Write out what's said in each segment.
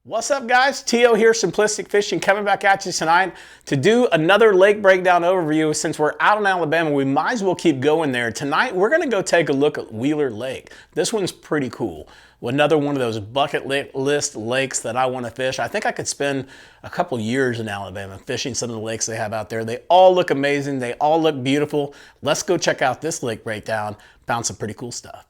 What's up, guys? Tio here, Simplistic Fishing, coming back at you tonight to do another lake breakdown overview. Since we're out in Alabama, we might as well keep going there. Tonight, we're going to go take a look at Wheeler Lake. This one's pretty cool. Another one of those bucket list lakes that I want to fish. I think I could spend a couple years in Alabama fishing some of the lakes they have out there. They all look amazing. They all look beautiful. Let's go check out this lake breakdown. Found some pretty cool stuff.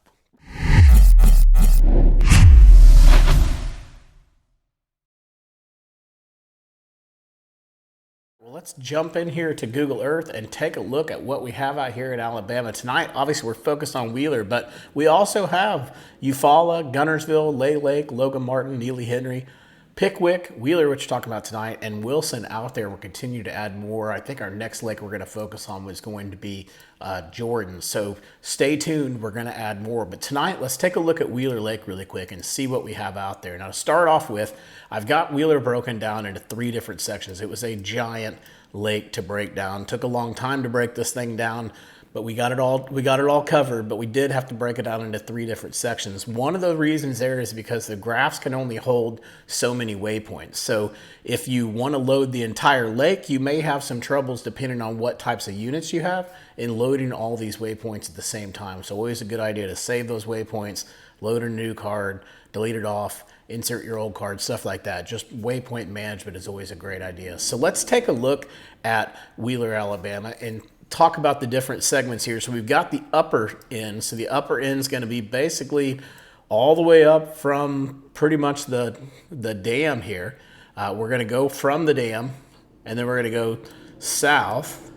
Well, let's jump in here to Google Earth and take a look at what we have out here in Alabama tonight. Obviously, we're focused on Wheeler, but we also have Eufaula, Gunnersville, Lay Lake, Logan Martin, Neely Henry, Pickwick, Wheeler, which we're talking about tonight, and Wilson out there. We'll continue to add more. I think our next lake we're going to focus on was going to be Jordan. So stay tuned. We're going to add more. But tonight, let's take a look at Wheeler Lake really quick and see what we have out there. Now, to start off with, I've got Wheeler broken down into 3 different sections. It was a giant lake to break down. Took a long time to break this thing down, but we got it all covered, but we did have to break it down into 3 different sections. One of the reasons there is because the graphs can only hold so many waypoints. So if you want to load the entire lake, you may have some troubles depending on what types of units you have in loading all these waypoints at the same time. So always a good idea to save those waypoints, load a new card, delete it off, insert your old card, stuff like that. Just waypoint management is always a great idea. So let's take a look at Wheeler, Alabama, and talk about the different segments here. So we've got the upper end. So the upper end is going to be basically all the way up from pretty much the dam here. We're going to go from the dam, and then we're going to go south,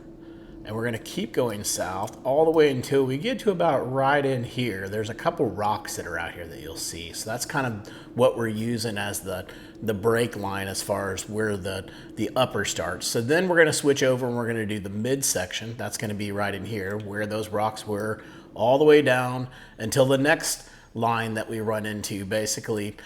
and we're going to keep going south all the way until we get to about right in here. There's a couple rocks that are out here that you'll see. So that's kind of what we're using as the break line as far as where the upper starts. So then we're going to switch over and we're going to do the mid section. That's going to be right in here where those rocks were, all the way down until the next line that we run into. Basically,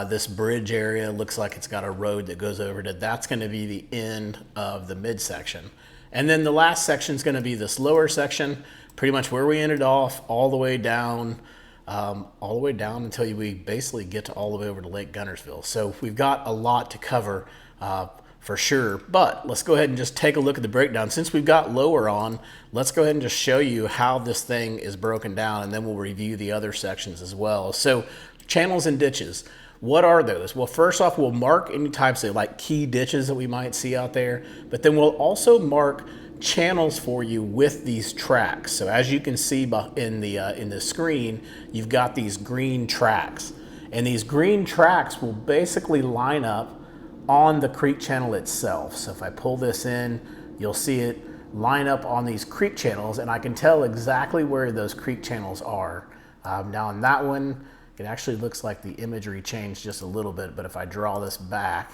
this bridge area looks like it's got a road that goes over to, that's going to be the end of the midsection. And then the last section is going to be this lower section, pretty much where we ended off, all the way down until we basically get to all the way over to Lake Gunnersville. So we've got a lot to cover for sure, but let's go ahead and just take a look at the breakdown. Since we've got lower on, let's go ahead and just show you how this thing is broken down, and then we'll review the other sections as well. So channels and ditches. What are those? Well, first off, we'll mark any types of like key ditches that we might see out there, but then we'll also mark channels for you with these tracks. So as you can see in the screen, you've got these green tracks, and these green tracks will basically line up on the creek channel itself. So if I pull this in, you'll see it line up on these creek channels, and I can tell exactly where those creek channels are. Now on that one, it actually looks like the imagery changed just a little bit, but if I draw this back,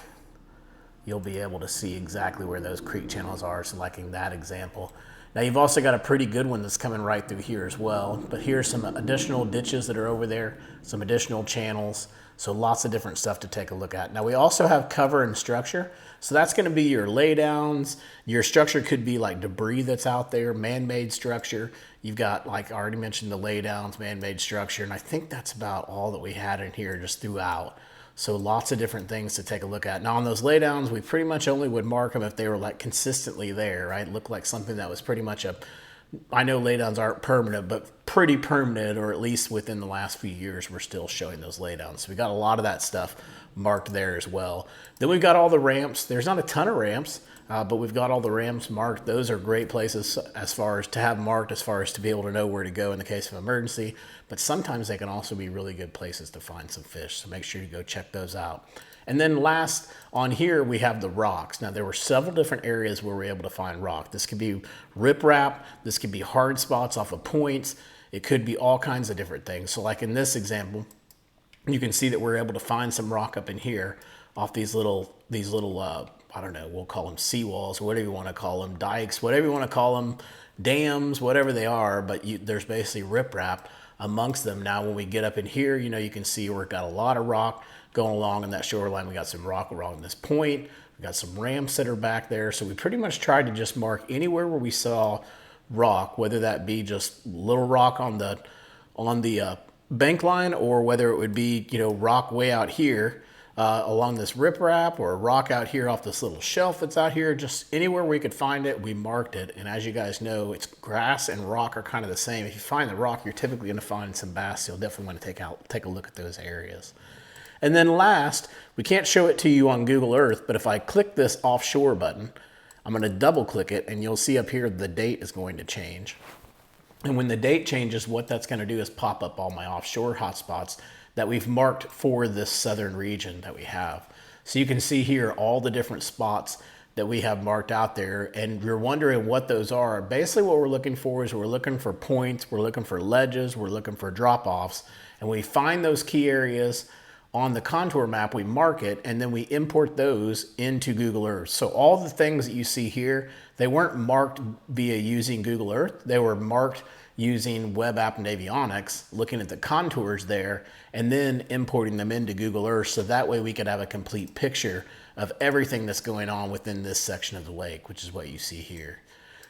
you'll be able to see exactly where those creek channels are, so like in that example. Now you've also got a pretty good one that's coming right through here as well, but here's some additional ditches that are over there, some additional channels, so lots of different stuff to take a look at. Now we also have cover and structure, so that's going to be your laydowns. Your structure could be like debris that's out there, man-made structure. You've got, like I already mentioned, the laydowns, man-made structure, and I think that's about all that we had in here just throughout. So lots of different things to take a look at. Now on those laydowns, we pretty much only would mark them if they were like consistently there, right? Look like something that was pretty much I know laydowns aren't permanent, but pretty permanent, or at least within the last few years, we're still showing those laydowns. So we got a lot of that stuff marked there as well. Then we've got all the ramps. There's not a ton of ramps, but we've got all the ramps marked. Those are great places as far as to have marked, as far as to be able to know where to go in the case of emergency. But sometimes they can also be really good places to find some fish. So make sure you go check those out. And then last on here, we have the rocks. Now there were several different areas where we were able to find rock. This could be riprap. This could be hard spots off of points. It could be all kinds of different things. So like in this example, you can see that we're able to find some rock up in here off these little I don't know, we'll call them seawalls, or whatever you want to call them, dikes, whatever you want to call them, dams, whatever they are, but there's basically riprap amongst them. Now when we get up in here, you can see we've got a lot of rock going along in that shoreline. We got some rock along this point. We got some ramps that are back there. So we pretty much tried to just mark anywhere where we saw rock, whether that be just little rock on the bank line, or whether it would be, rock way out here along this riprap or a rock out here off this little shelf that's out here. Just anywhere we could find it, we marked it. And as you guys know, it's grass and rock are kind of the same. If you find the rock, you're typically going to find some bass. So you'll definitely want to take a look at those areas. And then last, we can't show it to you on Google Earth, but if I click this offshore button, I'm going to double click it and you'll see up here the date is going to change. And when the date changes, what that's going to do is pop up all my offshore hotspots that we've marked for this southern region that we have. So you can see here all the different spots that we have marked out there, and you're wondering what those are. Basically what we're looking for is we're looking for points, we're looking for ledges, we're looking for drop-offs, and we find those key areas on the contour map, we mark it, and then we import those into Google Earth. So all the things that you see here, they weren't marked via using Google Earth, they were marked using web app and avionics, looking at the contours there, and then importing them into Google Earth, so that way we could have a complete picture of everything that's going on within this section of the lake, which is what you see here.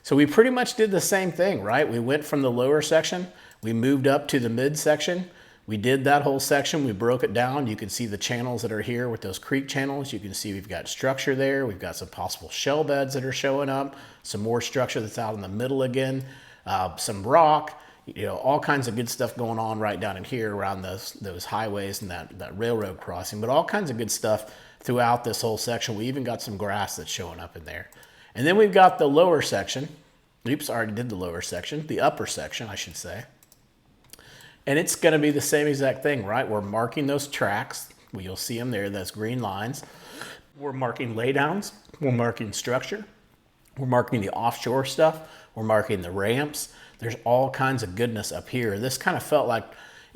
So we pretty much did the same thing, right? We went from the lower section, we moved up to the mid section, we did that whole section, we broke it down. You can see the channels that are here with those creek channels. You can see we've got structure there, we've got some possible shell beds that are showing up, some more structure that's out in the middle again, some rock, all kinds of good stuff going on right down in here around those highways and that railroad crossing, but all kinds of good stuff throughout this whole section. We even got some grass that's showing up in there. And then we've got the lower section. Oops, I already did the lower section, the upper section, I should say. And it's going to be the same exact thing, right? We're marking those tracks. You'll see them there, those green lines. We're marking laydowns. We're marking structure. We're marking the offshore stuff. We're marking the ramps. There's all kinds of goodness up here. This kind of felt like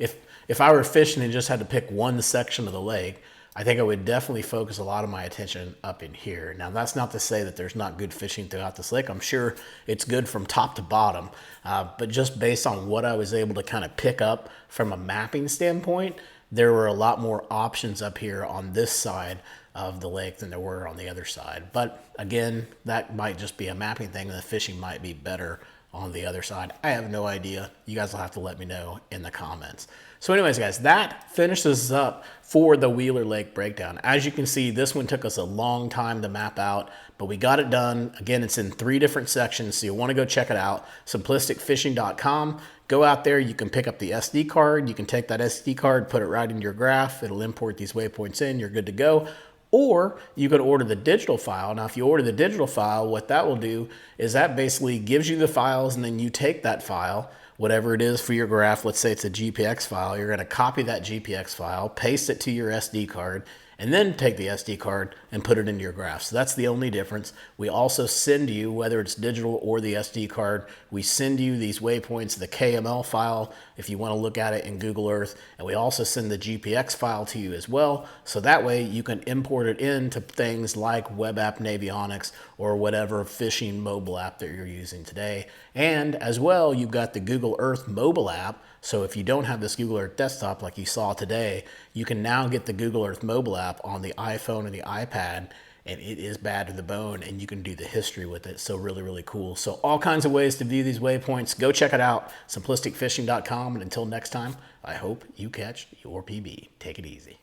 if I were fishing and just had to pick one section of the lake, I think I would definitely focus a lot of my attention up in here. Now, that's not to say that there's not good fishing throughout this lake. I'm sure it's good from top to bottom, but just based on what I was able to kind of pick up from a mapping standpoint, there were a lot more options up here on this side of the lake than there were on the other side. But again, that might just be a mapping thing, and the fishing might be better on the other side. I have no idea. You guys will have to let me know in the comments. So anyways, guys, that finishes up for the Wheeler Lake breakdown. As you can see, this one took us a long time to map out, but we got it done. Again, it's in 3 different sections, so you'll want to go check it out. simplisticfishing.com. Go out there, you can pick up the SD card. You can take that SD card, put it right into your graph. It'll import these waypoints in. You're good to go. Or you can order the digital file. Now, if you order the digital file, what that will do is that basically gives you the files, and then you take that file, whatever it is for your graph. Let's say it's a GPX file. You're going to copy that GPX file, paste it to your SD card, and then take the SD card and put it into your graph. So that's the only difference. We also send you, whether it's digital or the SD card, we send you these waypoints, the KML file, if you want to look at it in Google Earth, and we also send the GPX file to you as well. So that way you can import it into things like web app and avionics or whatever fishing mobile app that you're using today. And as well, you've got the Google Earth mobile app. So if you don't have this Google Earth desktop like you saw today, you can now get the Google Earth mobile app on the iPhone and the iPad, and it is bad to the bone, and you can do the history with it. So really, really cool. So all kinds of ways to view these waypoints. Go check it out, simplisticfishing.com. And until next time, I hope you catch your PB. Take it easy.